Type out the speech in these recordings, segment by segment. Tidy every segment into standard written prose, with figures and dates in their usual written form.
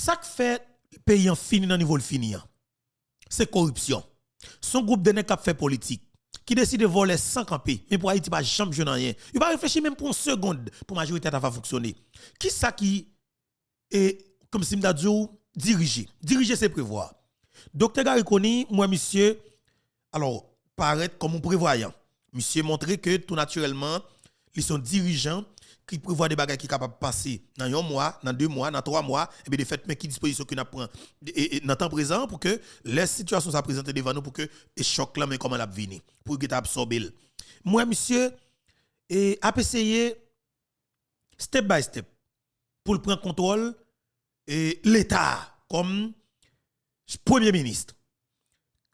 Ça qui fait pays en fini dans niveau le fini, c'est corruption. Son groupe de nèg qui fait politique, qui décide de voler sans camper, mais pour Haïti pas jamais jouer rien. Il pas réfléchir même pour une seconde pour majorité va fonctionner. Qui ça qui est comme si m'da dit diriger. Diriger c'est prévoir. Docteur Gariconi, moi monsieur, alors paraît comme un prévoyant. Monsieur montrer que tout naturellement, ils sont dirigeants qui prévoient des bagages qui sont capables de passer dans un mois, dans 2 mois, dans 3 mois, et bien de fait, mais qui disposition qu'on prend dans le temps présent pour que les situations soient présentées devant nous pour que les chocs là, mais comment la venir, pour que absorber. Moi, monsieur, et a essayé step by step pour prendre contrôle et l'État comme premier ministre.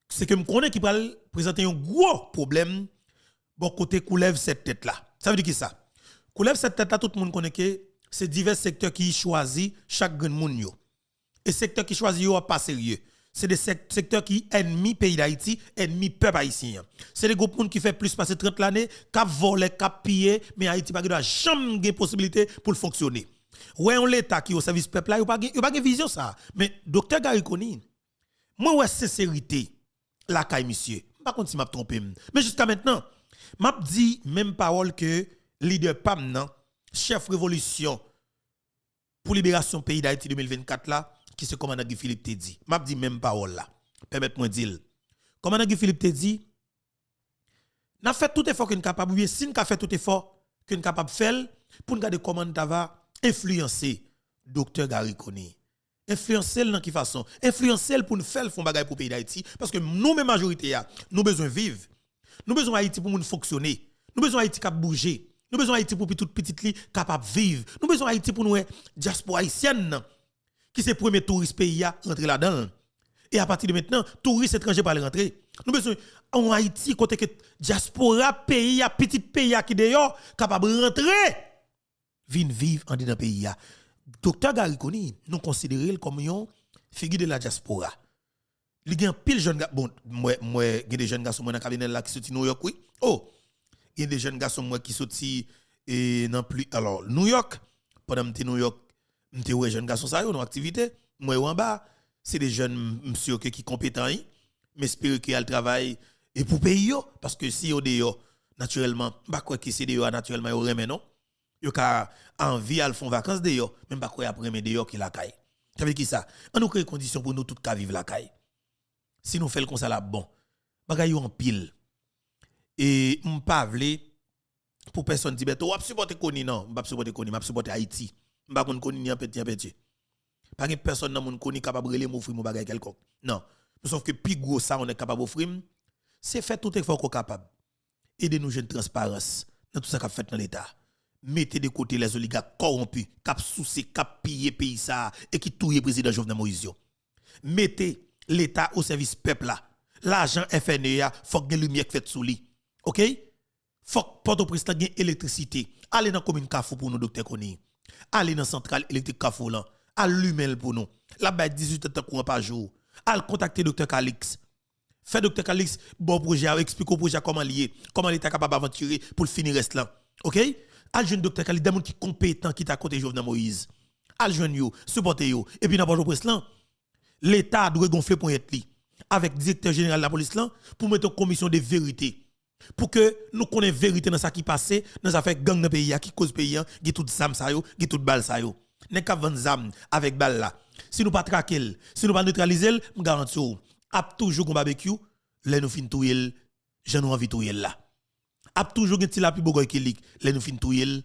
C'est que je connais qui va présenter un gros problème bon côté coulève cette tête là. Ça veut dire qui ça? Coulève cette tête là, tout le monde connaît que c'est divers secteurs qui choisissent chaque grand monde yo. Et secteur qui choisit yo pas sérieux. C'est des secteurs qui ennemis pays d'Haïti, ennemis peuple haïtien. C'est des groupes qui fait plus passer 30 l'année, qui volent, qui pillent, mais Haïti pas de jamais de possibilité pour fonctionner. Ouais, on l'État qui au service peuple là, il pas de vision ça. Mais docteur Gariconi, moi ouais sincérité la caille monsieur. Par contre si m'a trompé. Mais jusqu'à maintenant, m'a dit même parole que leader PAM nan, chef révolution pour libération pays d'Haïti 2024 là, qui se commandant Guy Philippe te dit. M'a dit même parole là. Permettez-moi de dire. Commandant Guy Philippe te dit, n'a fait tout effort qu'on capable ou bien si n'a fait tout effort qu'on capable faire pour garder comment ta va influencer docteur Gariconi. Influencer dans qui façon? Influencer pour nous faire fond bagay pour pays d'Haïti parce que nous même majorité nous besoin vivre. Nous besoin Haïti pour nous fonctionner. Nous besoin Haïti cap bouger. Nous besoin Haïti pour toute petite li capable vivre. Nous besoin Haïti pour nous diaspora haïtienne qui c'est premier touriste pays à rentrer là-dedans. Et à partir de maintenant, touristes étrangers pas rentrer. Nous besoin en Haïti côté que diaspora pays à petit pays qui dehors capable rentrer vinn vivre en dedans pays a. Docteur Gariconi, nous considérons comme une figure de la diaspora. Il y a un pile jeune gars, bon, moi, il y a des jeunes garçons dans le cabinet là qui sont New York, oui. Oh, il y a des jeunes garçons moi qui sont dans plus, alors, New York, pendant que New York, m'te ouais jeunes garçons ça yo dans activité, moi en bas, c'est des jeunes monsieur qui compétents, mais espère qu'ils travaillent et pour payer yo, parce que si yo dehors, naturellement, pas quoi que c'est dehors naturellement yo remet non. Yo ka envie à font vacances dehors, même pas quoi après mais dehors qui la caille. Ça veut dire qui ça? On nous crée conditions pour nous tout ka vivre la caille. Si nous faisons comme ça là bon, bagay yo en pile. Et m'pa vle pour personne dit beto, ou supporter Koni non, m'pa supporter Koni, m'a supporter Haïti. M'pa kon Koni ni en petit. Pas que personne dans mon Koni capable relé m'offrir mon bagay quelconque. Non. Sauf que plus gros ça on est capable d'offrir, c'est faire tout effort qu'on capable. Aider nous jeunes transparence dans tout ça qu'a fait dans l'état. Mettez de côté les oligarques corrompus, cap souci, cap piller pays ça et qui touye président Jovenel Moïse. Mettez l'état au service peuple là. L'argent FNEA faut que lumière fait sous lui. OK? Faut que Port-au-Prince gagne électricité. Allez dans commune Kafou pour nous docteur Koni. Allez dans centrale électrique Kafou là. Allumez pour nous. La bas 18 heures courant par jour. Allez contacter docteur Calix. Fait docteur Calix bon projet, explique au projet comment lié, comment l'état capable d'aventurer pour finir reste là. OK? Al jeune docteur Khalid, des gens qui compétent qui t'a côté Jovenel Moïse. Al jeune yo, supporter yo. Et puis dans Port-au-Prince là, l'état doit gonfler pour être li avec directeur général de la police là pour mettre une commission de vérité. Pour que nous connaissions vérité dans ça qui passé, dans ça fait gang dans pays qui cause pays, qui tout zam sa yo, qui tout balle sa yo. N'est qu'à vendre zam avec balle là. Si nous pas traquer, si nous pas neutraliser, me garantis a toujours un barbecue, là nous fin touyer, j'en ai envie touyer là. A toujours un petit lapi bogoy qui lik, les nous fin touyer,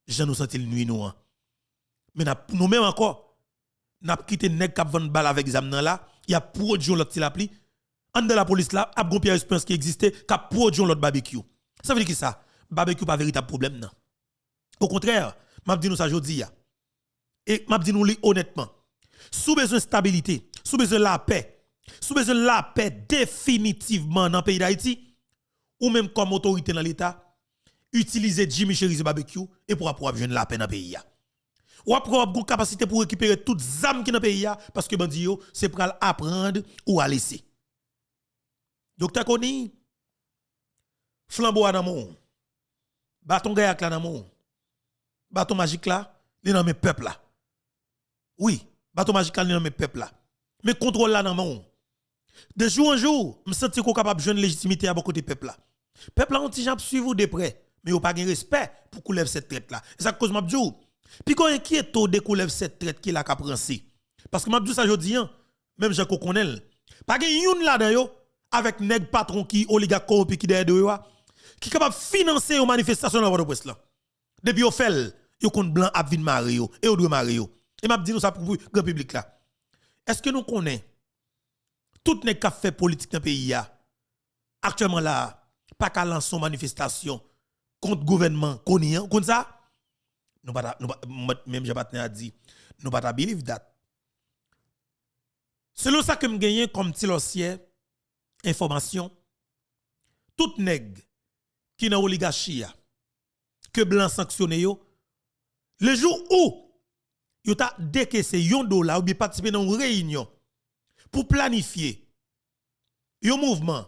j'en nous senti nuit nous. Mais nous même encore, n'a quitté nèg k'ap vendre balle avec zam nan là, y a produit l'autre petit lapi. En de la police là, a gon Pierre Espérance qui existait, qu'a produit l'autre barbecue. Ça veut dire que ça, barbecue pas véritable problème non. Au contraire, m'a dit nous ça jodi ya. Et m'a dit nous li honnêtement, sous besoin de stabilité, sous besoin de la paix, sous besoin de la paix définitivement dans le pays d'Haïti, ou même comme autorité dans l'État, utiliser Jimmy Cherize barbecue et pour joindre la paix dans le pays. Ou après avoir une capacité pour récupérer toutes les âmes qui dans le pays parce que bandi yo c'est pour apprendre ou à laisser. Docteur Koni, flambeau à mon, bâton gayak là dans mon, bâton magique là, les dans mes peuples là. Oui, bateau magical dans mes peuple là. Mais contrôle là dans mon. De jour en jour, me senti qu'on capable de joindre légitimité à beaucoup de peuple là. Peuple là on ti jambe suivre de près, mais on pas de respect pour qu'on lève cette traite là. Et ça cause m'a dit puis qu'on inquiète de qu'on lève cette traite qui la ka prancer. Parce que m'a dit ça jodi même Jean ko connaît. Pas gen youn là dedans yo avec nèg patron qui oligarque corrompu qui derrière yo qui capable financer une manifestation dans votre presse là. Depuis au fait, yo compte blanc a vinn maré yo et ou doit maré yo. Et m'a dit nous ça pour grand public là. Est-ce que nous connaissons tout nèg qui fait politique dans le pays actuellement là pas qu'à lancer une manifestation contre gouvernement contre ça nous pas même j'ai pas dit nous pas believe that. Selon ça que me gagné comme tilossier information tout nèg qui dans oligarchie que blanc sanctionné yo le jour où yo ta décaissé $1 ou bien participer dans une réunion pour planifier un mouvement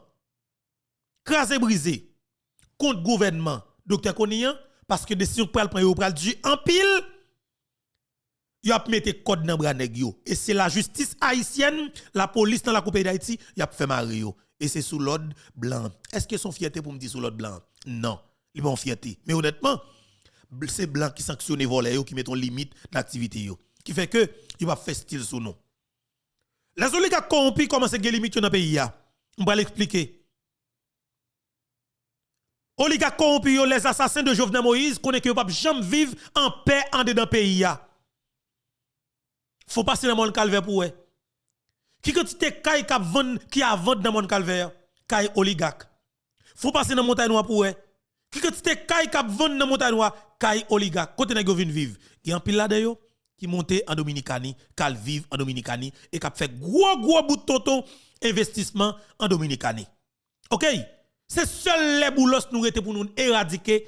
crasé brisé contre gouvernement docteur Konian parce que décision pral prend yo pral du en pile yo a mettre code dans bras nèg yo et c'est la justice haïtienne la police dans la coupe d'Haïti y a fait marrer yo et c'est sous l'ordre blanc. Est-ce que son fierté pour me dire sous l'ordre blanc? Non, il pas fierté. Mais honnêtement, c'est blanc qui sanctionne voler yo qui met en limite d'activité yo qui fait que il va faire style sous nous. Les oligarques corrompus commencent à gagner limite dans le pays on va l'expliquer. Oligarques corrompus les assassins de Jovenel Moïse connaissent que pas jamais vivre en paix en dedans pays faut passer dans mon calvaire pour eux. Qui quantité caille qui a vendre dans mon calvaire, caille oligarque. Faut passer dans montagne noire pour eux. Qui quantité caille qui vendre dans montagne noire, caille oligarque. Côté nèg vinn vivre. Il y a un pile là dedans qui monte en Dominicanie, qui vivre en Dominicanie et qui fait gros bout de tonton investissement en Dominicanie. OK? C'est seul les boulos nous étaient pour nous éradiquer,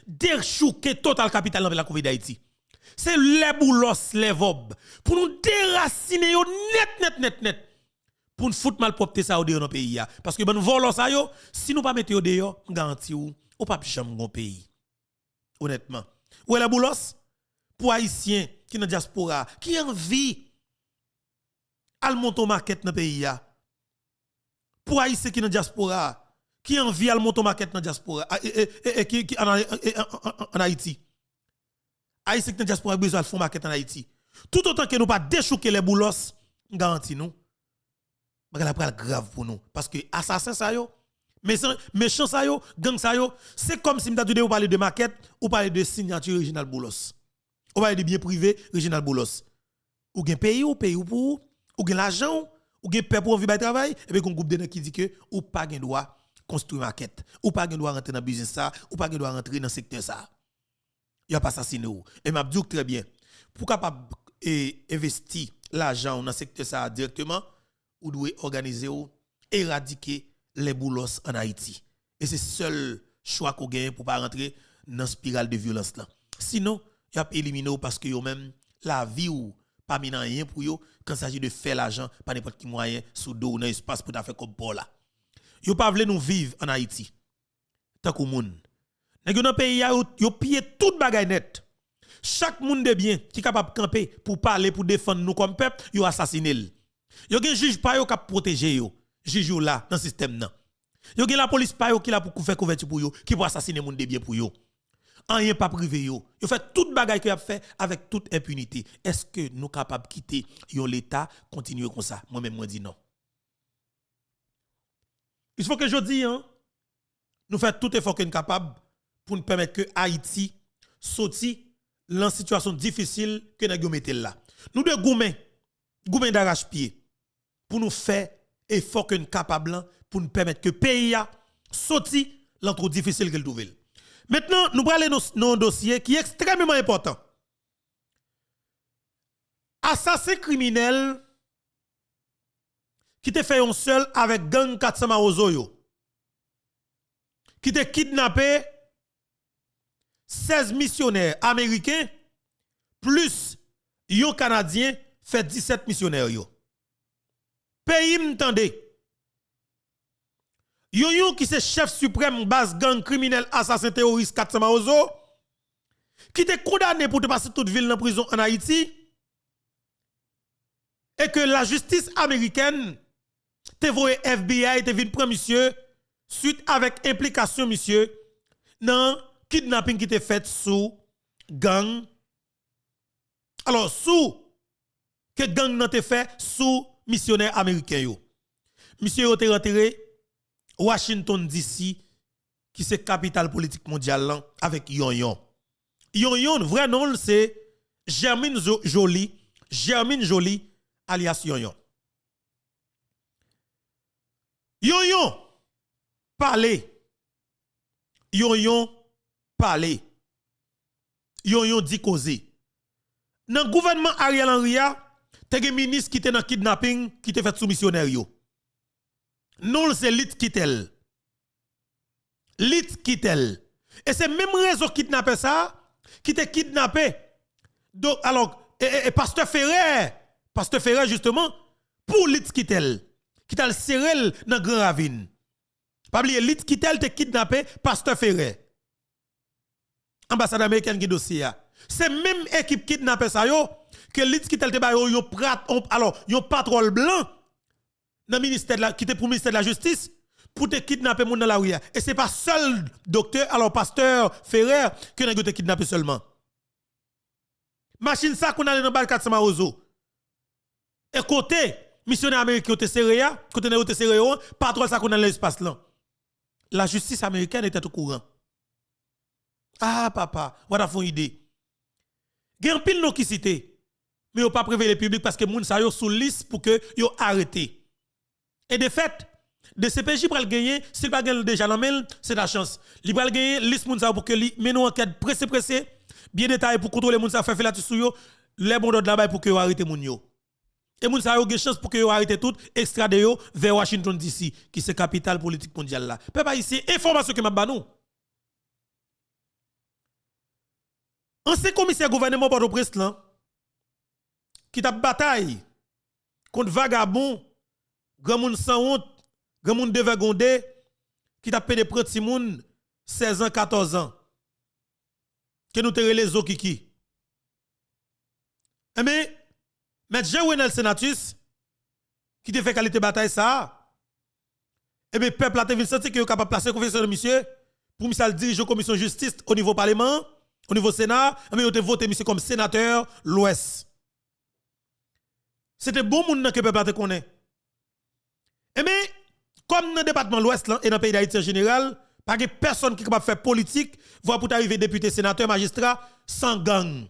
déchouquer total capital dans la Covid d'Haïti. C'est les boulos, les vob. Pour nous déraciner yo net. Pour nous foutre mal propre ça au dehors dans le pays. Parce que ben volos ça yo, si nous pas mettre au dehors, garanti ou pas jamais bon pays. Honnêtement. Ou les boulos pour haïtiens qui dans diaspora, qui envie al monter market dans le pays. Pour haïtiens qui dans diaspora, qui envie al monter market dans diaspora qui en Haïti. Haïti qui diaspora besoin de fond market en Haïti. Tout autant que nous pas déchouquer les boulos, garanti nous. Bagala pral grave pour nous parce que assassin ça yo, méchant ça yo, gang ça yo, c'est comme si m'ta dit ou parler de maquette ou parler de signature original boulos. Ou parler de bien privé original boulos. Ou gen pays ou pour ou gen l'argent ou gen peuple pour vivre travail et puis qu'on groupe de gens qui dit que ou pas gen droit construire maquette, ou pas gen droit rentrer dans business ça, ou pas gen droit rentrer dans secteur ça. Il a pas assassiné ou. Et m'a dit très bien. Pour capable investir l'argent dans le secteur ça directement, ou doit organiser ou éradiquer les boulos en Haïti. Et c'est seul choix qu'on gagne pour pas rentrer dans spirale de violence là. Sinon, il a éliminé parce que yo même la vie ou pas mis rien pour yo quand il s'agit de faire l'argent par n'importe quel moyen sous dos dans espace pour faire comme pour là. Yo pas vle nous vivre en Haïti. Tant que moun. Nèg dans pays yo piller toute bagaille net. Chaque monde de bien qui capable camper pour parler pour défendre nous comme peuple, yo assassiné. Yo gen juge pa yo qui protéger yo. Juge yo là dans système nan. Yo gen la police pa yo qui là pour faire couverture pour yo, qui pour assassiner monde de bien pour yo. Rien pas privé yo. Yo fait toute bagaille que a fait avec toute impunité. Est-ce que nous capable quitter yo l'état continuer comme ça? Moi même moi dis non. Il faut que je dise nous faisons tout effort qu'on est capable pour nous permettre que Haïti sorti dans situation difficile que nous mettons là. Nous devons goumen d'arrache-pied pour nous faire effort que nous capable pour nous permettre que le pays sorti dans trop difficile qu'il trouve. Maintenant, nous allons aller dans un dossier qui est extrêmement important. Assassin criminel qui te fait un seul avec gang 400 Marozo qui te kidnappé 16 missionnaires américains plus yon canadien fait 17 missionnaires yo. Pays m'tendez. Yon qui c'est chef suprême base gang criminel assassin terroriste 400 Marozo qui te condamné pour te passer toute ville dans prison en Haïti et que la justice américaine te voye FBI te vinn prendre monsieur suite avec implication monsieur dans kidnapping qui te fait sous gang. Alors sous que gang nan te fait sous missionnaire américain yo. Monsieur yo te rentré Washington DC qui c'est capitale politique mondiale là, avec Yon Yon. Yon Yon vrai nom c'est Germaine Jolie alias Yon Yon. Yon Yon parler. Yon Yon parler. Yon Yon dit causer. Dans le gouvernement Ariel Henry, te gen ministre qui te dans kidnapping qui te fait sous missionnaire yo. Non c'est Lit Kittel. Lit Kittel. Et c'est même réseau kidnappé ça qui te kidnappé. Donc alors pasteur Ferrer justement pour Lit Kittel qui t'a serré dans Grand Ravine. Pas oublier Lit Kittel te kidnappé pasteur Ferrer. Ambassade américaine qui dossier. C'est même équipe kidnappé ça yo que Lit Kittel te ba yo yon patrouille blanc dans ministère de la qui était pour ministère de la justice pour te kidnapper moun dans la rue. Et c'est pas seul docteur alors pasteur Ferrer que n'a te kidnapper seulement. Machine ça qu'on allait dans Balkat Samarozo. Et côté missionnaire américain te serré côté n'a te serré patrouille ça qu'on allait l'espace là. La justice américaine était au courant. Ah papa, voilà font idée. Gen pile non qui cité. Mais yo pas prévenir le public parce que moun sa yo sous liste pour que yo arrêté. Et de fait, de CPJ pral gagner, s'il pas gagner déjà dans mail, c'est la chance. Li pral gagner liste moun sa pour que li mène enquête pressé, bien détaillé pour contrôler moun sa faire la sur yo, les bon d'ordre là-bas pour que yo arrêté moun yo. Et moun sa yo gen chance pour que yo arrêté tout, extrader yo vers Washington DC, qui c'est capitale politique mondiale là. Peuple ici, information que m'a ba nou. Ancien commissaire gouvernement Port-au-Prince là qui t'a bataille contre vagabond, grand moun sans honte, grand moun dévergondé qui t'a pédé prendre ti moun 16 ans 14 ans que nous te relé Zokiki. Mais Jean-Renel Senatus qui te fait qualité bataille ça bien peuple a te vinn senti que capable placer confiance dans monsieur pour monsieur diriger commission justice au niveau parlement. Au niveau Sénat, mais vous avez voté monsieur comme sénateur l'Ouest. C'était bon monde que le peuple te connaît. Et mais comme dans le département l'Ouest et dans le pays d'Haïti en général, pas de personne qui est capable de faire politique, voire pour arriver député, sénateur, magistrat sans gang.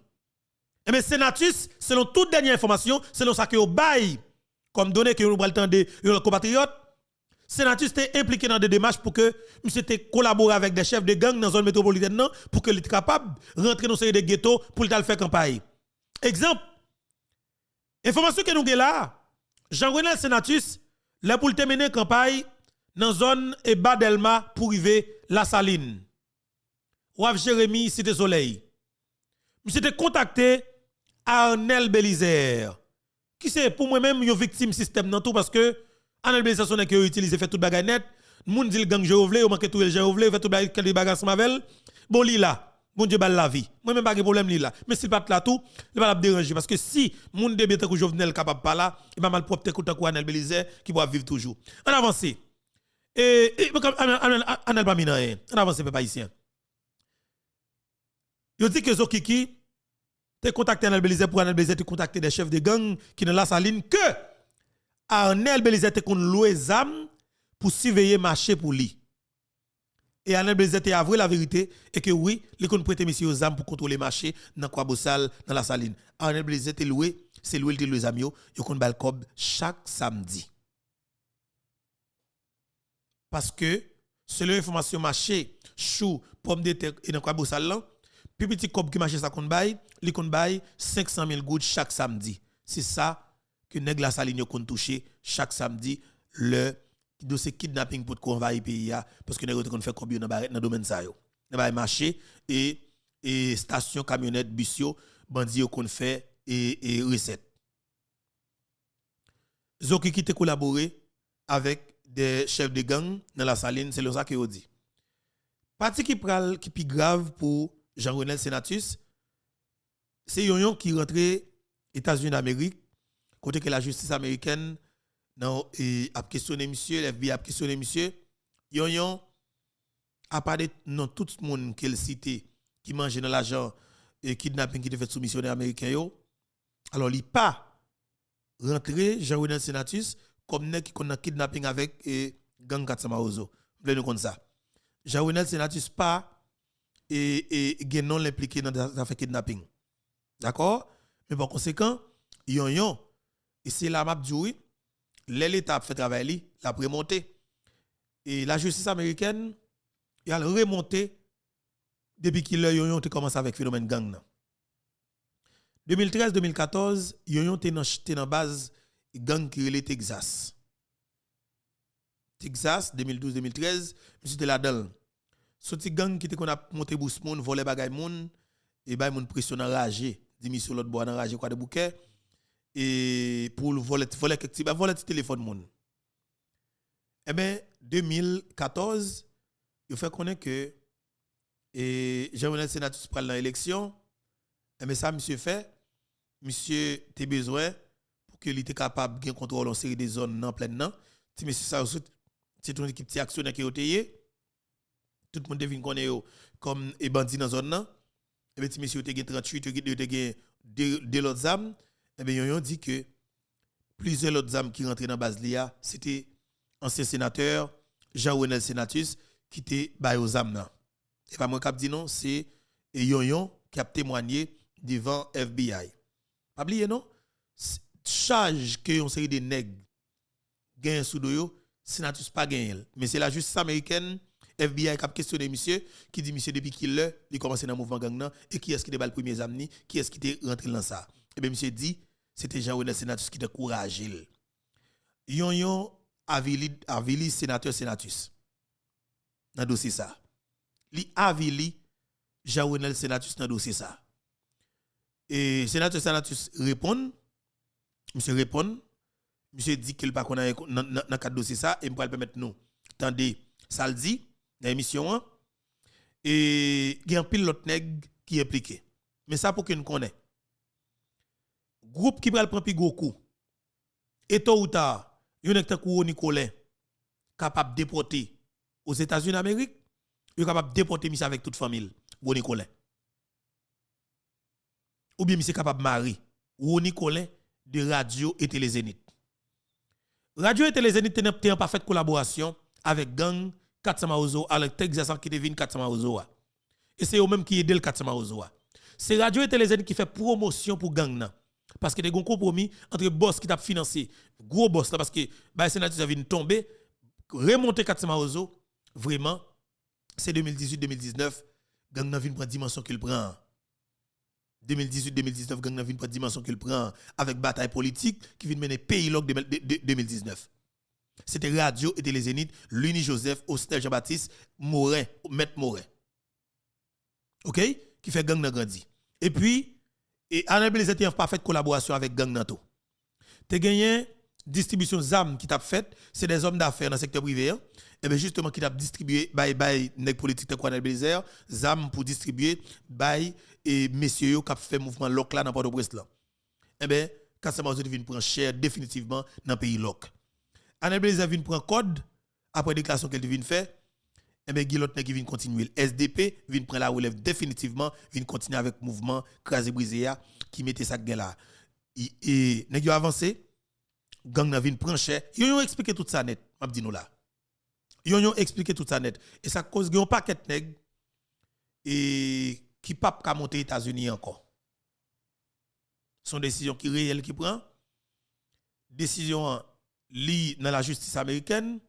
Et mais Senatus, selon toute dernière information, selon ça que vous bail comme donné que vous avez le temps de compatriotes, Senatus était impliqué dans des démarches pour que monsieur te collaborer avec des chefs de gang dans la zone métropolitaine non, pour que soit capable de rentrer dans ces ghettos pour le faire campagne. Exemple, information que nous avons là, Jean-Renel Senatus, là pour terminer campagne dans la zone et Badelma pour arriver La Saline. Ouaf Jérémy Cité Soleil. Monsieur te contacté Arnel Belizer, qui c'est pour moi-même une victime système dans tout parce que Arnel Belizer son que utilise fait tout bagay net, moun dit le gang Jéhovlé, ou manque tout le Jéhovlé, fait tout bagay ensemble avec bon li là, bon Dieu bal la vie. Moi même pas de problème li là, mais s'il pas là tout, il va la déranger parce que si moun de bien que Jovenel capable pas là, il va mal propre que tant Arnel Belizer qui va vivre toujours. On avance. Et Arnel pas mina, on avance peuple haïtien. Yo dit que Zokiki te contacté Arnel Belizer pour Arnel Belizer te contacter des chefs de gang qui dans la saline que Arnel Belizer te kon loué zam pour surveiller marché pour lui. Et Arnel Belizer te avoué la vérité et que oui, il kon prêter monsieur aux zam pour contrôler marché dans quoi bossal dans la saline. Arnel Belizer te loué, c'est loué te loué zam yo kon bal kob chaque samedi. Parce que selon information marché, chou, pomme de terre et dans quoi bossal là, plus petit kob qui marché ça kon bay, li kon bay 500 000 gouttes chaque samedi. C'est ça que nèg la saline kon toucher chaque samedi le dossier kidnapping pour qu'on envahir pays parce que nèg kon fait combien dans domaine ça yo dans marché et station camionnette bus yo bandi yo kon fait et recette Zoki qui te collaboré avec des chefs de gang dans la saline c'est ça que yo dit parti qui pi grave pour Jean-Renel Senatus c'est yon qui rentré États-Unis d'Amérique côté que la justice américaine non a questionné monsieur, l'FBI a questionné monsieur, yon a parlé non tout le monde qu'elle cité qui mangeait dans l'argent et kidnapping qui était fait sous missionnaire américain yo. Alors il pas rentré Jean-Renel Senatus comme nèg qui connaît kidnapping avec gang Katsamaozo. Vous nous comme ça. Jean-Renel Senatus pas et non l'impliqué dans l'affaire kidnapping. D'accord? Mais par conséquent, yon et c'est la map du oui, l'État a fait travail la remonté et la justice américaine il a remonté depuis qu'il yon commencé avec phénomène gang. 2013-2014, yon était dans base gang qui relait Texas. Texas 2012-2013, monsieur était là-dedans. Sorti gang qui était qu'on a monté bous moun, volé bagay moun et bay moun pression enragé, dit monsieur l'autre bois enragé quoi de bouquet et pour voler quelques téléphone moun. Eh ben 2014, il fait connaître que Jean-Renel Senatus pral dans l'élection. Eh ben ça monsieur fait, monsieur t'es besoin pour que il était capable de contrôler une série de zones en plein nan. Si monsieur ça c'est ton équipe ti actionnaire qui oteye. Tout le monde devine connaît comme et bandit dans zone nan. Et ben si monsieur te gen 38, te gen deux autres âmes, et ben yon dit que plusieurs autres âmes qui rentraient dans base lia, c'était ancien sénateur Jean-Renel Senatus qui était bay aux âmes nan. Et pas moi qui dit non, c'est yon qui a témoigné devant FBI. Pas oublier non? Charge que yon série de nèg gagne sous doyo, Senatus pas gagne. Mais c'est la justice américaine FBI qui a questionné monsieur qui dit monsieur depuis qu'il il commencé dans le mouvement gang nan et qui est-ce qui était le premier amni, qui est-ce qui était rentré dans ça. Et bien monsieur dit c'était Jean-Renel Senatus qui était courageux. Yon avili sénateur Senatus. Dans dossier ça. Li avili Jean-Renel Senatus dans dossier ça. Et sénateur Senatus répond, monsieur répond, monsieur dit qu'il pas connaît dans cadre dossier ça et me permettre nous. Attendez, ça le dit dans l'émission et il y a un pile l'autre nèg qui est impliqué. Mais ça pour que nous connaît. Groupe qui va prendre plus gros coup. Et tôt ou tard, yon est kou Nicolas capable de déporter aux États-Unis d'Amérique, il est capable de déporter monsieur avec toute famille, ou Nicolas. Ou bien monsieur capable de marier ou Nicolas de Radio et Télé Zénith. Radio et Télé Zénith était en parfaite collaboration avec gang Katsamaozo avec Texas qui devine Katsamaozo. Et c'est eux même qui aident le Katsamaozo. C'est Radio et Télé Zénith qui fait promotion pour gang nan. Parce que y a un compromis entre boss qui t'a financé, gros boss là parce que bah sénateur vient tomber, remonter Katsamaozo, vraiment c'est 2018-2019 gang nan vient prendre dimension qu'il prend. 2018-2019 gang nan vient prendre dimension qu'il prend avec bataille politique qui vient mener pays log 2019. C'était Radio et Télé Zénith, Luni Joseph, Ostel Jean-Baptiste, Morin, Maître Morin. OK? Qui fait gang nan grandi. Et puis et Annabelle était en parfaite collaboration avec gang nan tout. Te gagné distribution zam qui t'a fait, c'est des hommes d'affaires dans le secteur privé et bien justement qui t'a distribué by nèg politique te quoi Annabelle zam pour distribuer by et messieurs yo qui fait mouvement loc là dans Port-au-Prince là. Et bien Katsamaozo vient prendre cher définitivement dans pays loc. Annabelle vient prendre code après déclaration qu'elle vient faire. Et bien Guilot qui vient continuer. SDP vient prendre la relève définitivement, vient continuer avec mouvement crasé brisé qui mettait ça gain là. Et nèg yo avancé, gang nan vient prendre cher. Yo expliqué tout ça net, m'a dit nous là. Yo expliqué tout ça net et ça cause un paquet nèg et qui pas ka monter États-Unis encore. Son décision qui réelle qui prend. Décision li dans la justice américaine.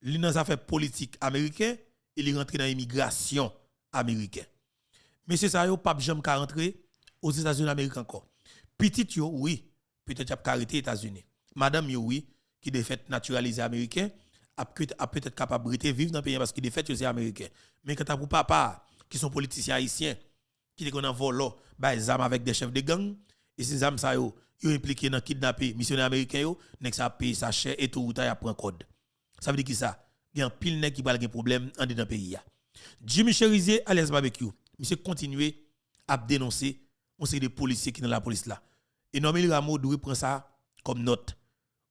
Li dans affaires politiques américaines et li rentre dans l'immigration américaine. Monsieur ça yo pas jamais ka rentrer aux États-Unis d'Amérique encore. Petit yo oui, peut-être a arrêté États-Unis. Madame yo oui, qui de fait naturalisé américain a peut-être capable de vivre dans le pays parce qu'il de fait c'est américain. Mais quand pour papa qui sont politiciens haïtiens qui te connaissent volo ba zam avec des chefs de gang et ces zam ça yo impliqué dans kidnapper missionnaires américains yo nek ça paye ça cher et tout ta y a prend code. Ça veut dire qui ça? Il y a un pile nèg qui va avoir un problème en dedans pays. Jimmy Cherizier à l'aise barbecue. Monsieur continue à dénoncer on série de policiers qui dans la police là. Et Normel Rameau doit prendre ça comme note.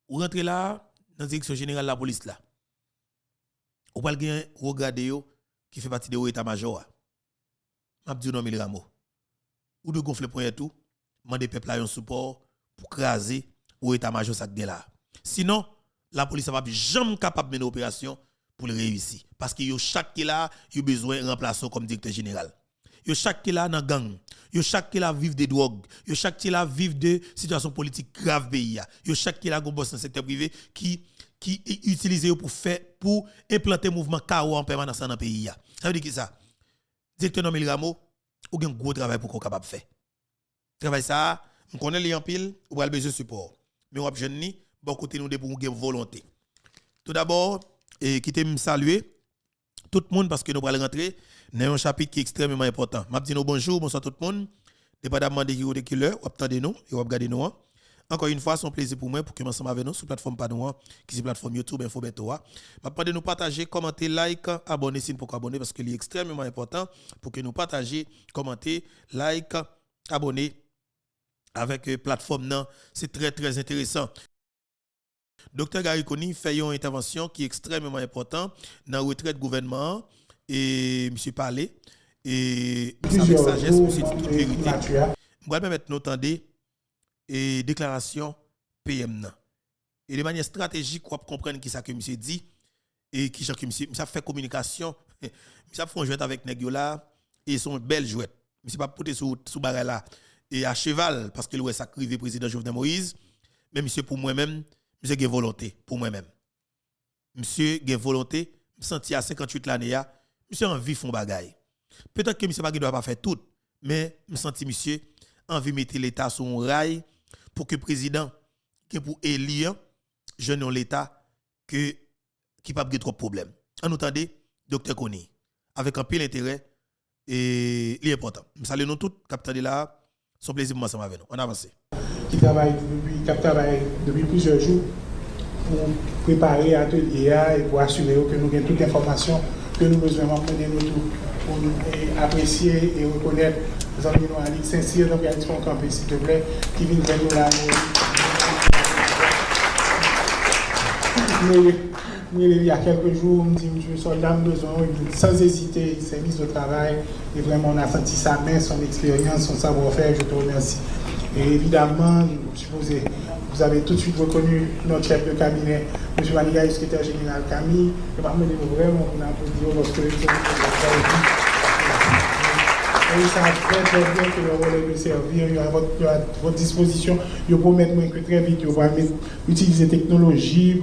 Ou rentrez là, dans la direction générale de la police là. Ou pas regarder yo qui fait partie de l'état-major. M'a dit non, Mille Rameau. Ou de gonfler point tout, demander peuple un support pour craser ou état-major ça là. Sinon, la police va jamais capable de mener opération pour le réussir parce que yo chaque qui là, yo besoin remplacer comme directeur général. Yo chaque qui là dans gang, yo chaque qui là vivre des drogues, yo chaque qui là vivre de situation politique grave pays. Yo chaque qui là go boss dans secteur privé qui utilise pour implanter mouvement chaos en permanence dans le pays. Ça veut dire que ça directeur Nomil Rameau ou un gros travail pour qu'on capable faire. Travail ça, on connaît les en pile, ou va besoin de support. Mais on a besoin de bon côté nous pour une volonté. Tout d'abord, quittez me saluer tout le monde parce que nous allons rentrer dans un chapitre qui est extrêmement important. M'a dit bonjour, bonsoir tout le monde. Dépendamment de qui l'heure, ou attendez nous et ou regardez nous. Encore une fois, c'est un plaisir pour moi pour que nous ensemble avec nous sur la plateforme Padouan, qui est la plateforme YouTube Info Beto. Je de nous partager, commenter, like, abonner si pour abonner parce que c'est extrêmement important pour que nous partager, commenter, like, abonner avec plateforme non, c'est très très intéressant. Docteur Gariconi fait une intervention qui est extrêmement importante dans la retraite gouvernement et monsieur parler et avec sagesse monsieur dit toute vérité. Je vais mettre nous entendre et déclaration PM et de manière stratégique pour comprendre qui ça que monsieur dit et qui ça que monsieur ça fait communication monsieur fait un jouet avec nèg yo là et son belle jouette monsieur pas porter sous barre là et à cheval parce que le sacrifié président Jovenel Moïse mais monsieur pour moi-même monsieur a volonté pour moi-même monsieur a volonté me senti à 58 l'année monsieur envie font bagaille peut-être que monsieur pas doit pas faire tout mais me senti monsieur envie mettre l'état sur un rail pour que le président, qui pour élire, jeune l'État, qui pas de trop de problèmes. En entendant, docteur Koni, avec un pile intérêt et l'important. Nous saluons nous tous, capitaine de là, son plaisir pour ensemble avec nous. On avance. Qui travaille depuis plusieurs jours pour préparer l'atelier et pour assurer que nous avons toute l'information que nous besoin de nous pour nous apprécier et reconnaître les amis nous à Saint-Cyr, l'organisation campé, s'il te plaît, qui vient vers nous là. Il y a quelques jours, on me dit, monsieur soldat, besoin, sans hésiter, il s'est mis au travail et vraiment on a senti sa main, son expérience, son savoir-faire, je te remercie. Et évidemment, je suppose, vous avez tout de suite reconnu notre chef de cabinet, M. Maniga, le secrétaire général Camille. Je vais vous vraiment vous applaudir lorsque vous et ça très très bien que le relais de servir, il y a à votre disposition, il faut mettre que très vite, il va utiliser technologie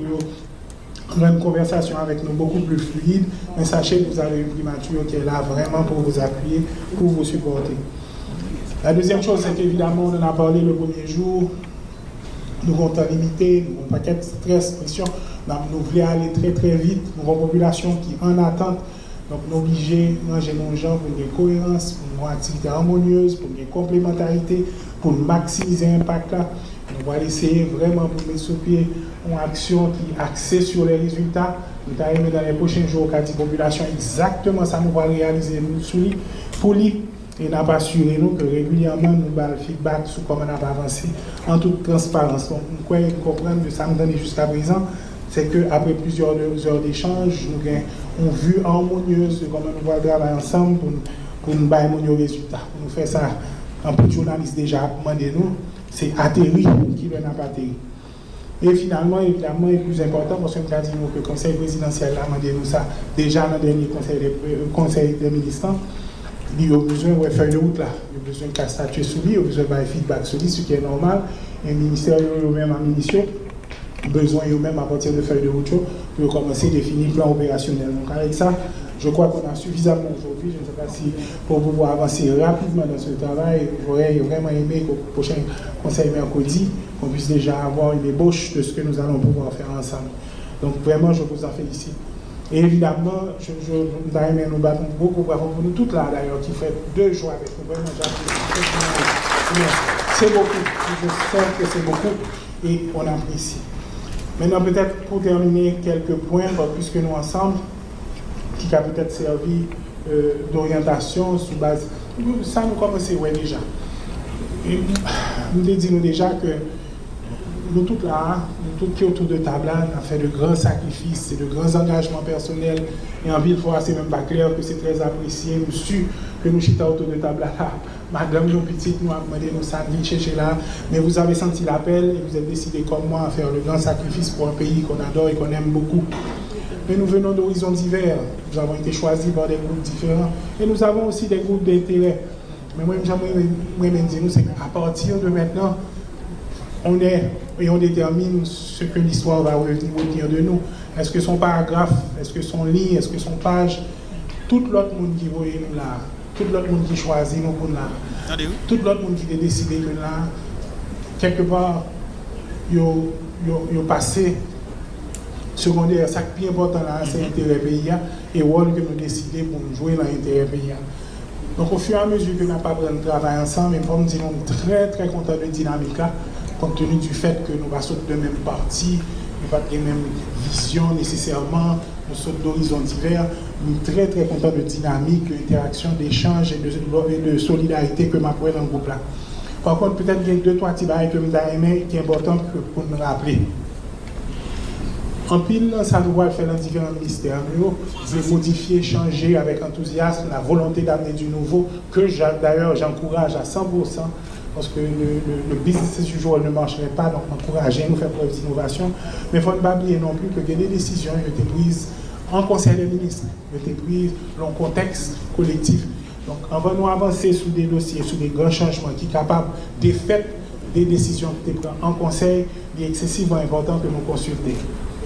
pour avoir une conversation avec nous beaucoup plus fluide, mais sachez que vous avez une primature qui est là vraiment pour vous appuyer, pour vous supporter. La deuxième chose, c'est qu'évidemment, on en a parlé le premier jour, nous avons temps limité, nous avons un paquet de stress, pression, nous voulons aller très très vite, nous avons une population qui est en attente. Donc, nous obligés de manger nos gens pour une cohérence, pour une activité harmonieuse, pour une complémentarité, pour maximiser l'impact là. On va essayer vraiment pour mettre sur pied une action qui est axée sur les résultats. Nous allons dans les prochains jours, quand la population exactement ça, nous allons réaliser nous sous lui, pour lui, et nous assurer nous que régulièrement nous avons le feedback sur comment on a avancé en toute transparence. Donc, nous comprenons que ça nous donne jusqu'à présent. C'est qu'après plusieurs heures d'échange, nous avons une vue harmonieuse de comment nous allons travailler ensemble pour nous donner un résultat. Pour nous faire ça, un peu de journalistes déjà demandé nous, c'est atterrir qui n'a pas atterri. Et finalement, évidemment, le plus important, parce que nous avons dit que le Conseil présidentiel a demandé nous ça déjà dans le dernier Conseil des ministres. Il y a besoin de feuille de route là, il y a besoin de statuer sur lui, il y a besoin de feedback sur lui, ce qui est normal. Et le ministère lui-même a ministère. Besoin eux-mêmes à partir de feuilles de route pour commencer à définir le plan opérationnel. Donc avec ça, je crois qu'on a suffisamment aujourd'hui, je ne sais pas si pour pouvoir avancer rapidement dans ce travail, j'aurais vraiment aimé qu'au prochain conseil mercredi, qu'on puisse déjà avoir une ébauche de ce que nous allons pouvoir faire ensemble. Donc vraiment, je vous en félicite. Et évidemment, nous battons beaucoup, bravo pour nous toutes là d'ailleurs, qui fait 2 jours avec nous. Vraiment, j'apprécie. C'est beaucoup, je sais que c'est beaucoup et on apprécie. Maintenant, peut-être pour terminer quelques points, puisque nous ensemble, qui a peut-être servi d'orientation sur base. Ça, nous commençons ouais, déjà. Et nous disons déjà que nous tous là, nous tous qui autour de table là, on a fait de grands sacrifices et de grands engagements personnels. Et en ville, c'est même pas clair que c'est très apprécié. Nous sommes que nous chita autour de table là. Madame, nos petites, nous avons demandé nos samedis chercher là. Mais vous avez senti l'appel et vous avez décidé comme moi à faire le grand sacrifice pour un pays qu'on adore et qu'on aime beaucoup. Mais nous venons d'horizons divers. Nous avons été choisis par des groupes différents. Et nous avons aussi des groupes d'intérêt. Mais moi, j'aimerais dire, c'est qu'à partir de maintenant, on est et on détermine ce que l'histoire va retenir de nous. Est-ce que son paragraphe, est-ce que son ligne, est-ce que son page, tout l'autre monde qui voit nous là, tout l'autre monde qui choisit nous pour là, tout l'autre monde qui a décidé que là, quelque part, il a passé secondaire, ça qui est important là, c'est l'intérêt pays et le rôle que nous décidons pour jouer dans l'intérêt pays. Donc au fur et à mesure que nous n'avons pas pris le travail ensemble, mais comme nous sommes très très contents de dynamique, compte tenu du fait que nous passons de même parti, nous pas de même vision nécessairement, nous sommes d'horizons divers, nous sommes très très contents de dynamique, d'interaction, d'échange et de solidarité que m'a pris dans le groupe là. Par contre, peut-être qu'il y a deux, trois petits bails que nous avons aimé qui est important pour nous rappeler. En pile, ça nous va faire dans différents ministères. Nous veut modifier, changer avec enthousiasme la volonté d'amener du nouveau, que d'ailleurs j'encourage à 100%, parce que le business du jour ne marcherait pas, donc encourager, nous faire preuve d'innovation. Mais il ne faut pas oublier non plus que des décisions ont été prises en Conseil des ministres, ont été prises dans le contexte collectif. Donc, on va nous avancer sur des dossiers, sur des grands changements qui sont capables de faire des décisions qui sont prises en Conseil, il est excessivement important que nous consultions.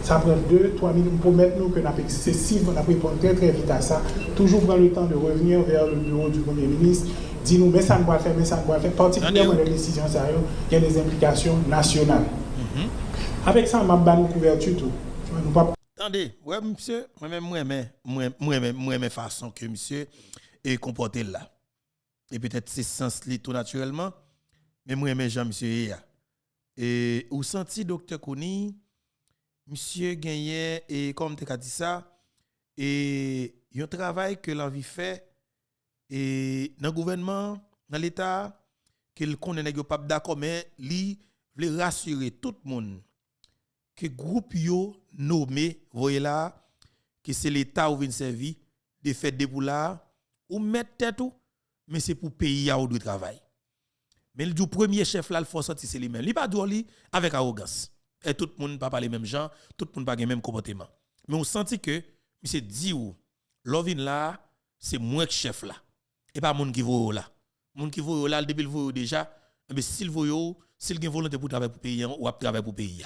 Ça prend 2-3 minutes pour mettre nous que nous avons excessivement, on a répondre très très vite à ça. Toujours prendre le temps de revenir vers le bureau du Premier ministre, dis-nous, mais ça ne doit faire, mais ça ne doit faire. Particulièrement les décisions sérieuses, il y a des implications nationales. Avec ça, on a une couverture tout. Attendez, ouais, monsieur, moi-même, façon que monsieur est comporté là. Et peut-être c'est sens li tout naturellement, mais moi-même, Jean, monsieur, et ou senti, docteur Koni, monsieur Gagné, et comme tu as dit ça, et il y a un travail que l'envie fait, et dans le gouvernement, dans l'État, qu'il connaît pas d'accord, mais lui veut rassurer tout le monde que le groupe yo nommé, voyez là, que c'est l'État ou vient servir, de faire des boulards, ou mettre tête tout, mais c'est pour payer au travail. Mais le premier chef là, il faut sortir c'est lui-même. Il pas dit avec arrogance. Et tout le monde pas parler même gens, tout le monde pas le même comportement. Mais on sentit que monsieur dit ou l'ovin là, c'est moi que chef là. Et pas monde qui vaut là. Monde qui vaut là depuis le vaut déjà, mais s'il vaut s'il a volonté pour travailler pour payer ou travailler pour payer.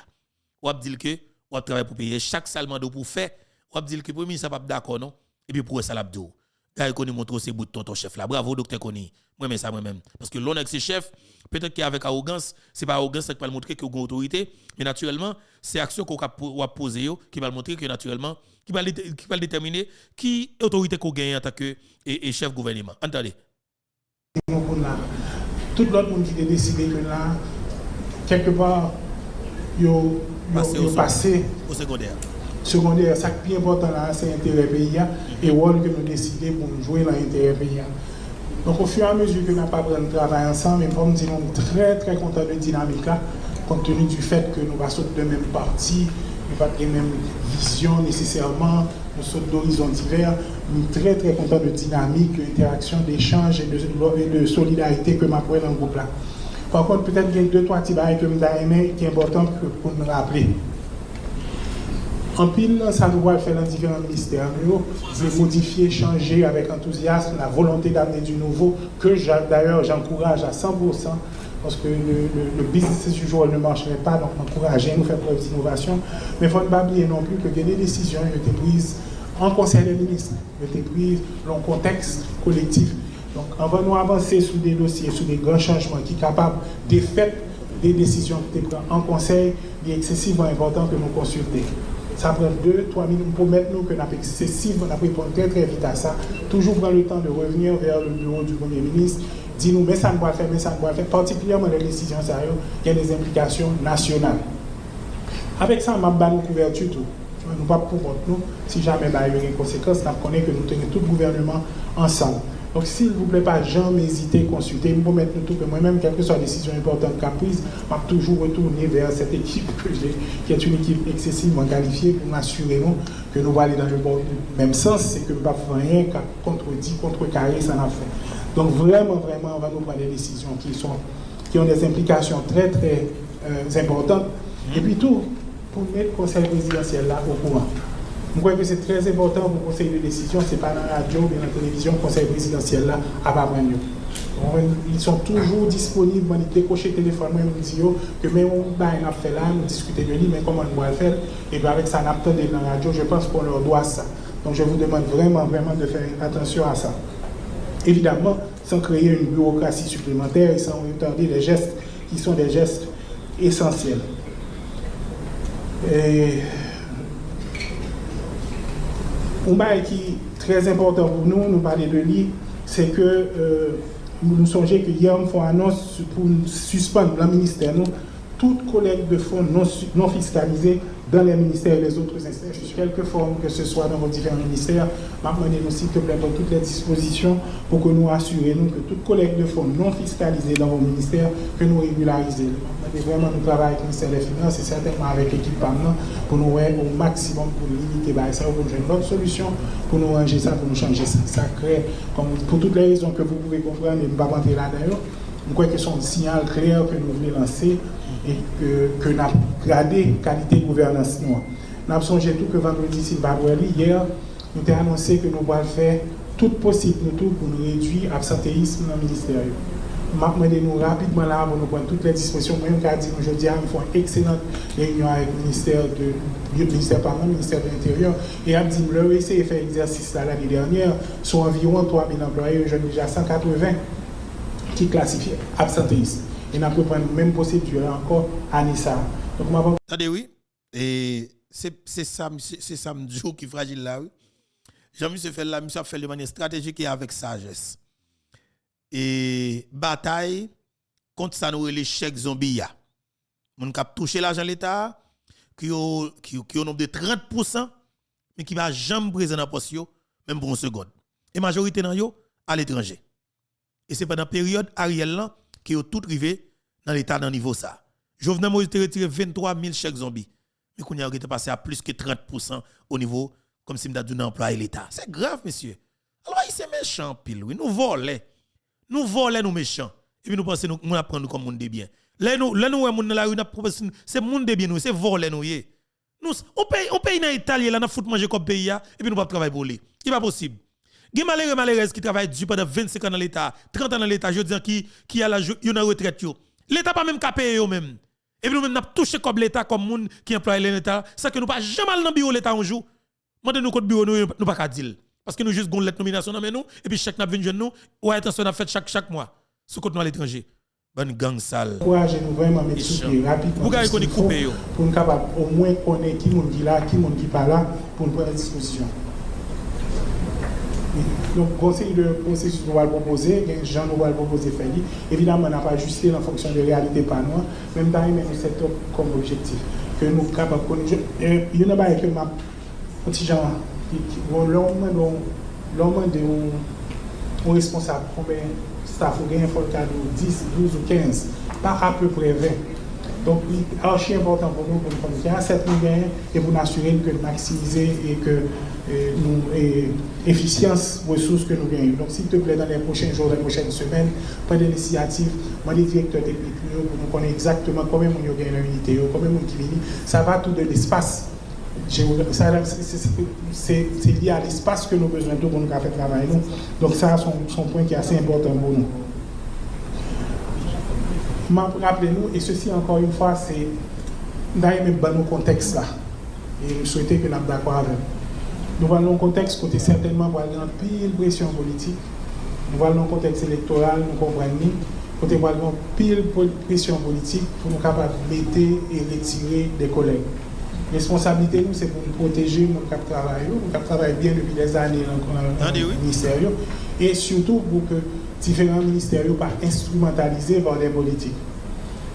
Ou dire que ou travailler pour payer chaque salement pour faire, ou dire que premier ça pas d'accord non et puis pour ça l'abdou. Gars connaît montre ses bouts ton chef là. Bravo docteur Koni. Moi-même ça moi-même parce que l'on est ses chef peut-être qu'avec arrogance, c'est pas arrogance qui va montrer que une autorité, mais naturellement, c'est action qu'on va poser qui va montrer que naturellement qui va déterminer qui autorité qu'on gagne en tant que et chef gouvernement. Entendez. Tout l'autre monde qui a décidé que là quelque part yo passé au secondaire. Secondaire, ça qui est important là, c'est l'intérêt pays et le rôle que nous décidons pour jouer dans l'intérêt pays. Donc au fur et à mesure que nous n'avons pas pris le travail ensemble, mais comme nous sommes très très contents de dynamique, compte tenu du fait que nous passons de même parti, nous pas de même vision nécessairement, nous sommes d'horizons divers, nous sommes très très contents de dynamique, d'interaction, d'échange et de solidarité que m'a pris dans le groupe là. Par contre, peut-être qu'il y a deux, trois petits bails que nous avons aimé qui est important pour nous rappeler. En pile, ça nous va faire dans différents ministères. Nous veut modifier, changer avec enthousiasme la volonté d'amener du nouveau, que d'ailleurs j'encourage à 100%, parce que le business du jour ne marcherait pas, donc encourager, nous faire preuve d'innovation. Mais il ne faut pas oublier non plus que des décisions ont été prises en Conseil des ministres, ont été prises dans le contexte collectif. Donc on va nous avancer sur des dossiers, sur des grands changements qui sont capables de faire des décisions qui sont prises en Conseil, il est excessivement important que nous consultions. Ça prend 2-3 minutes pour mettre nous que nous avons excessivement, on a répondre très très vite à ça. Toujours prendre le temps de revenir vers le bureau du Premier ministre, dis-nous, mais ça ne doit faire, mais ça ne doit faire. Particulièrement les décisions sérieuses, il y a des implications nationales. Avec ça, on a une couverture tout. Nous ne pouvons pas pour nous, si jamais il y a des conséquences, nous connaissons que nous tenons tout le gouvernement ensemble. Donc, s'il vous plaît, pas jamais hésiter, consulter. Vous mettre tout que moi-même, quelle que soit la décision importante qu'a prise, je vais toujours retourner vers cette équipe qui est une équipe excessivement qualifiée pour m'assurer que nous allons aller dans le même sens, c'est que nous ne pas faire rien qu'à contredire, contrecarrer, ça n'a fait. Donc, vraiment, on va nous prendre des décisions qui ont des implications très, très importantes. Et puis tout, pour mettre le conseil présidentiel là au courant. Je crois que c'est très important pour le conseil de décision, ce n'est pas dans la radio ou dans la télévision, le conseil présidentiel là, à pas prendre. Ils sont toujours disponibles, ils décrochent le téléphone, ils disent que même on a fait là, nous discuter de lui, mais comment on doit le faire. Et bien avec ça, on attend dans la radio, je pense qu'on leur doit ça. Donc je vous demande vraiment de faire attention à ça. Évidemment, sans créer une bureaucratie supplémentaire et sans retarder les gestes qui sont des gestes essentiels. Et un bail qui est très important pour nous parler de lui, c'est que nous songeons que hier, nous faisons annonce pour suspendre dans le ministère, toute collecte de fonds non fiscalisés dans les ministères et les autres instances, sous quelque forme que ce soit dans vos différents ministères. Maintenant, nous, s'il te plaît, dans toutes les dispositions pour que nous assurions que toute collecte de fonds non fiscalisés dans vos ministères, que nous régularisons. Vraiment, nous travaillons avec le ministère des Finances et certainement avec l'équipe PAMNA pour nous aider au maximum pour limiter ça, pour trouver une autre solution, pour nous ranger ça, pour nous changer ça. Ça crée, pour toutes les raisons que vous pouvez comprendre, et ne pas rentrer là-dedans. Je crois que c'est un signal clair que nous voulons lancer et que nous avons gradé la qualité de gouvernance. Nous avons songé tout que vendredi, Sylvain hier, nous avons annoncé que nous allons faire tout possible pour nous réduire l'absentéisme dans le ministère. Nous rapidement là pour nous prendre toutes les dispositions. Moi, je dis aujourd'hui, nous faisons une excellente réunion avec le ministère le ministère de l'Intérieur. Et je dis, nous avons essayé de faire l'exercice l'année dernière sur environ 3000 employés, aujourd'hui déjà 180 qui classifient absentéisme. Et nous pouvons prendre la même procédure encore à Nissa. Donc, attendez, oui. Et c'est ça, qui est fragile là, oui. Jean-Michel fait là, monsieur fait de manière stratégique et avec sagesse. Et bataille contre ça, nous les chèques zombies. Mon cap toucher l'argent de l'État, qui ont nombre de 30%, mais qui va jamais présent dans poste, même pour une seconde. Et majorité dans yo à l'étranger. Et c'est pendant la période Ariel là qui ont tout arrivé dans l'État dans niveau ça. Jovenel Moïse a retiré 23 000 chèques zombies. Mais qu'on a été passé à plus que 30% au niveau, comme si nous avons employé l'État. C'est grave, monsieur. Alors, c'est méchant, pile, oui. Nous volons. Nous volons, nous méchants. Et puis nous pensons que nous apprenons comme monde de bien. Là, nous, dans la rue, c'est monde de bien, nous, c'est voler, nous. On paye dans l'Italie, là, nous fout manger comme pays, et puis nous pas travailler pour lui. C'est pas possible. Il y a malheureux qui travaillent pendant 25 ans dans l'État, 30 ans dans l'État, je veux dire, qui a la retraite. L'État pas même qu'à payer eux-mêmes. Et puis nous même touché comme l'État, comme monde qui emploie l'État, ça que nous pas jamais dans le bureau l'État un jour. Moi, nous code bureau, nous pas qu'à dire. Parce que nous juste gon lettre nomination dans nous, et puis chaque n'a venu jeune nous, ou attention, on a fait chaque mois. Sous côté à l'étranger. Bonne gang sale. Encouragez-nous vraiment à mettre sur pied rapidement. Pour nous capable au moins connaître qui monde qui là, qui monde qui pas là, pour nous prendre des dispositions. Donc, conseil de processus nous va le proposer, Jean nous va le proposer faire. Évidemment, on n'a pas ajusté en fonction de la réalité par nous, même dans les c'est comme objectif. Que nous sommes capables de connaître. Il y en a pas que ma petit gens l'homme de un responsable, combien staff ou gain, il faut le cas de 10, 12 ou 15, par à peu près 20. Donc, c'est archi important pour nous, pour nous connaître. Il y a 7 000 gains et pour nous assurer que nous maximiser et que nous efficience ressources que nous gagnons. Donc, s'il te plaît, dans les prochains jours, les prochaines semaines, pas d'initiative, moi, les directeurs techniques, pour nous connaître exactement combien nous gagnons l'unité, combien nous qui viennent. Ça va tout de l'espace. C'est lié à l'espace que nous avons besoin pour nous faire travailler. Donc, ça, c'est un point qui est assez important pour nous. Rappelez-nous, et ceci encore une fois, c'est dans le contexte là. Et je souhaitais que nous soyons d'accord avec. Nous voyons un contexte côté certainement pour aller en pile pression politique. Nous voyons un contexte électoral, nous comprenons. Côté voyons pile pression politique pour nous capables de mettre et retirer des collègues. La responsabilité, nous, c'est pour nous protéger nos cap travail. Nous cap travail bien depuis des années dans le ministère. Et surtout pour que différents ministères soient instrumentalisés par les politiques.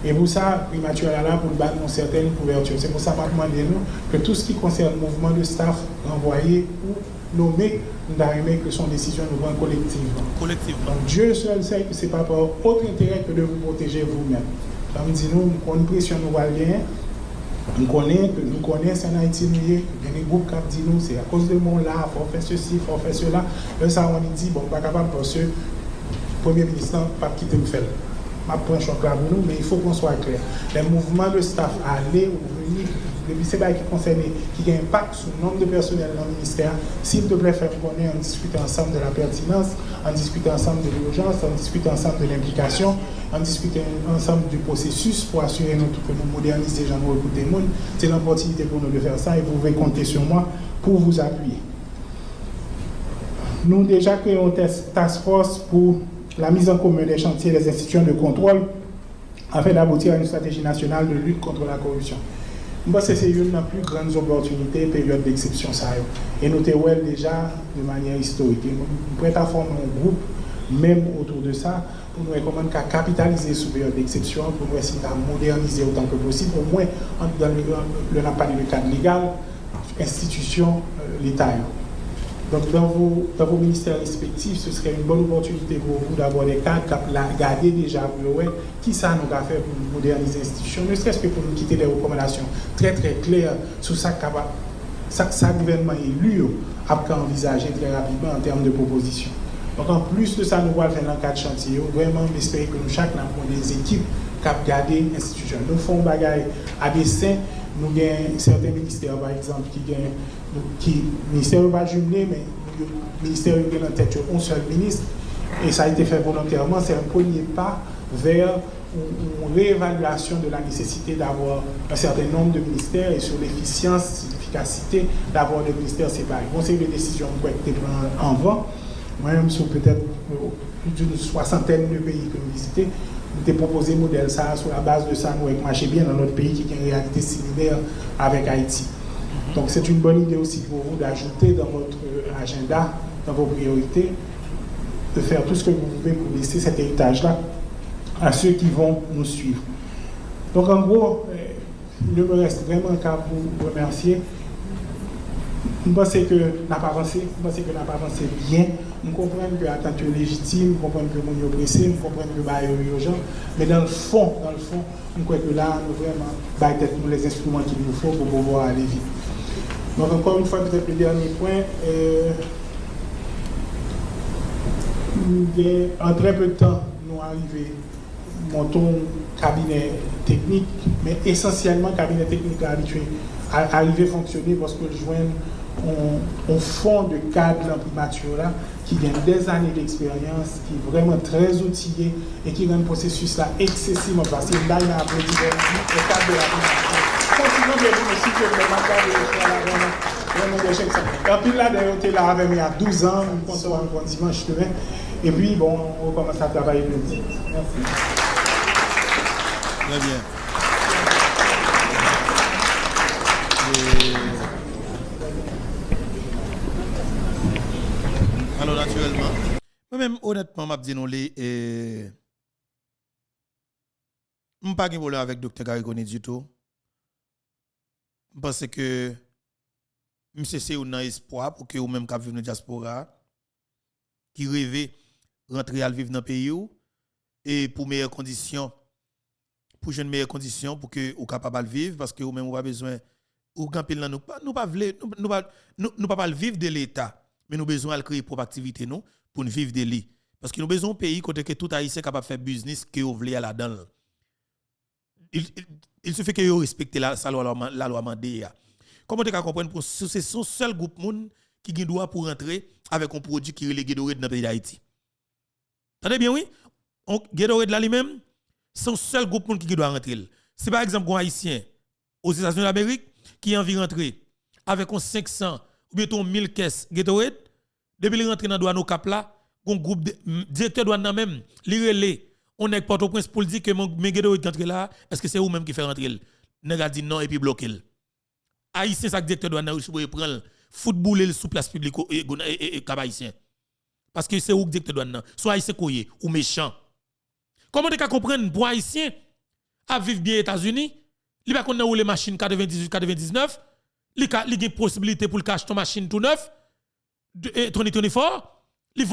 Et pour ça, Primature est là pour nous donner une certaine couverture. C'est pour ça que nous demandons que tout ce qui concerne le mouvement de staff renvoyé ou nommer, nous avons aimé que son décision nous prend collectivement. Donc Dieu seul sait que ce n'est pas par autre intérêt que de vous protéger vous-même. Donc dit nous, une pression nous va bien. Nous connaissons en Haïti, il y a des groupes qui disent nous, c'est à cause de mon là, il faut faire ceci, il faut faire cela. Là, ça, on dit, bon, pas capable parce que le Premier ministre n'a pas quitté le fait. Je prends un choc là pour nous, mais il faut qu'on soit clair. Les mouvements de staff aller ou venir, depuis ces bails qui concernent, qui ont un impact sur le nombre de personnel dans le ministère, s'il te plaît, faire connaître, on discute ensemble de la pertinence, on discute ensemble de l'urgence, on discute ensemble de l'implication, on discute ensemble du processus pour assurer nous que nous modernisons les gens, nous écoutons les gens. C'est l'opportunité pour nous de faire ça et vous pouvez compter sur moi pour vous appuyer. Nous déjà créons une task force pour la mise en commun des chantiers des institutions de contrôle afin d'aboutir à une stratégie nationale de lutte contre la corruption. Je pense que c'est une des plus grandes opportunités, période d'exception. Et nous avons déjà de manière historique. Nous pouvons former un groupe, même autour de ça, pour nous recommander qu'à capitaliser sur période d'exception, pour nous essayer de moderniser autant que possible, au moins dans le cadre légal, institution, l'État. Donc, dans vos ministères respectifs, ce serait une bonne opportunité pour vous d'avoir des cadres qui regarder déjà pour qui ça nous a fait pour moderniser l'institution, ne serait-ce que pour nous quitter des recommandations très très claires sur ça que le gouvernement élu a envisagé très rapidement en termes de propositions. Donc, en plus de ça, nous allons faire dans le cadre de chantier. Vraiment, j'espère que nous, chaque avons des équipes qui regardent l'institution. Nous faisons des choses à dessein. Nous avons certains ministères, par exemple, qui ministère va jumeler, mais le ministère est en tête un seul ministre, et ça a été fait volontairement. C'est un premier pas vers une réévaluation de la nécessité d'avoir un certain nombre de ministères et sur l'efficience, l'efficacité d'avoir des ministères séparés. Bon, c'est une décision qui a été prise en vent. Moi-même, sur peut-être plus d'une soixantaine de pays que nous visitons, nous avons proposé un modèle ça, sur la base de ça, nous avons marché bien dans notre pays qui a une réalité similaire avec Haïti. Donc c'est une bonne idée aussi pour vous d'ajouter dans votre agenda, dans vos priorités, de faire tout ce que vous pouvez pour laisser cet héritage-là à ceux qui vont nous suivre. Donc en gros, il ne me reste vraiment qu'à vous remercier. Nous pensons que nous n'avons pas avancé, bien. Nous comprenons que l'attente est légitime, nous comprenons que nous sommes pressés, nous comprenons que nous sommes urgents. Mais dans le fond, nous croyons que là, nous vraiment nous les instruments qu'il nous faut pour pouvoir aller vite. Donc encore une fois, peut-être le dernier point. En très peu de temps, nous arrivons, montons cabinet technique, mais essentiellement cabinet technique habitué à arriver à fonctionner parce que je vois un fond de cadre primature là qui gagne des années d'expérience, qui est vraiment très outillé et qui rend le processus là excessivement facile. Là, il a applaudi le cadre de la primature. Continuons de dire aussi que le cadre vraiment des chèques. Et puis là, d'ailleurs, on était là avec moi il y a 12 ans, on se voit un dimanche demain. Et puis, bon, on commence à travailler lundi. Merci. Très bien. Alors, naturellement, moi-même, honnêtement, je dis non, je ne suis pas de avec Dr. Gariconi du tout. Parce que c'est un espoir pour que vous-même qui vivez dans la diaspora, qui rêvez rentrer à vivre dans le pays et pour meilleures conditions, pour une meilleures conditions pour que vous capable de vivre parce que vous-même vous pas besoin ou quand nous pas vivre de l'état mais nous besoin de créer propre activité nous pour vivre de lui parce que nous besoin un pays côté que tout haïtien capable de faire business que vous voulez là-dedans. Il suffit que vous respectez la loi mandée. Comment tu comprendre pour c'est son seul groupe monde qui a droit pour rentrer avec un produit qui est relégué dans le pays d'Haïti. Attendez bien oui, Gatorade là lui-même c'est le seul groupe monde qui doit rentrer. C'est par exemple un haïtien aux États-Unis d'Amérique qui a envie de rentrer avec un 500 ou bien 1000 caisses Gatorade depuis il rentre dans douane au cap là, un groupe directeur douane même, li relé on est Port-au-Prince pour dire que mon Gatorade rentre là, est-ce que c'est vous même qui fait rentrer? Nèg a dit non et puis bloquer. Haïtien ça directeur douane pour prendre footballer sous place publique et haïtien. Parce que c'est où directeur douane soit haïtien koyé ou méchant. Comment tu comprendre pour haïtien à vivre bien aux États-Unis, il va connaître où les machines 98 99, il a une possibilité pour acheter une machine tout neuf, Tony fort, il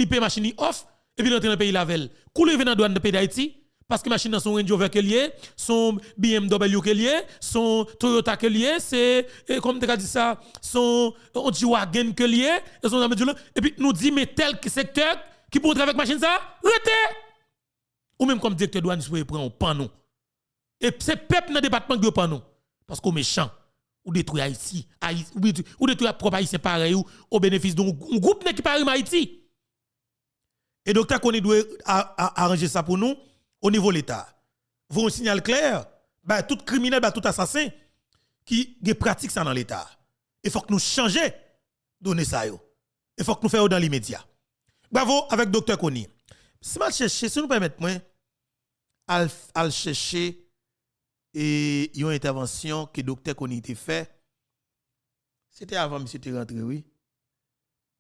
paye machine off et puis rentrer dans le pays lavel. Couler venant douane de pays d'Haïti parce que machine dans son Range Rover que lié, son BMW que lié, son Toyota que lié, c'est comme tu as dit ça, son G-Wagon que lié, et puis nous dit mais tel secteur qui pour avec machine ça, arrêtez. Ou même comme directeur douane vous prend un panneau. Et c'est peuple dans le département qui prend nous parce qu'on méchant. Ou détruit Haïti, ou détruit propre Haïti pareil ou au bénéfice d'un groupe qui parle Haïti. Et docteur Kony doit arranger ça pour nous au niveau de l'État. Vous un signal clair, bah tout criminel, bah tout assassin qui pratique ça dans l'État. Il faut que nous changions donner ça yo. Il faut que nous fassions dans l'immédiat. Bravo avec docteur Kony. Si mal chercher, si nous permettez moi al chercher et il y a une intervention que docteur Kony a fait. C'était avant monsieur était rentré oui.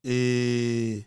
Et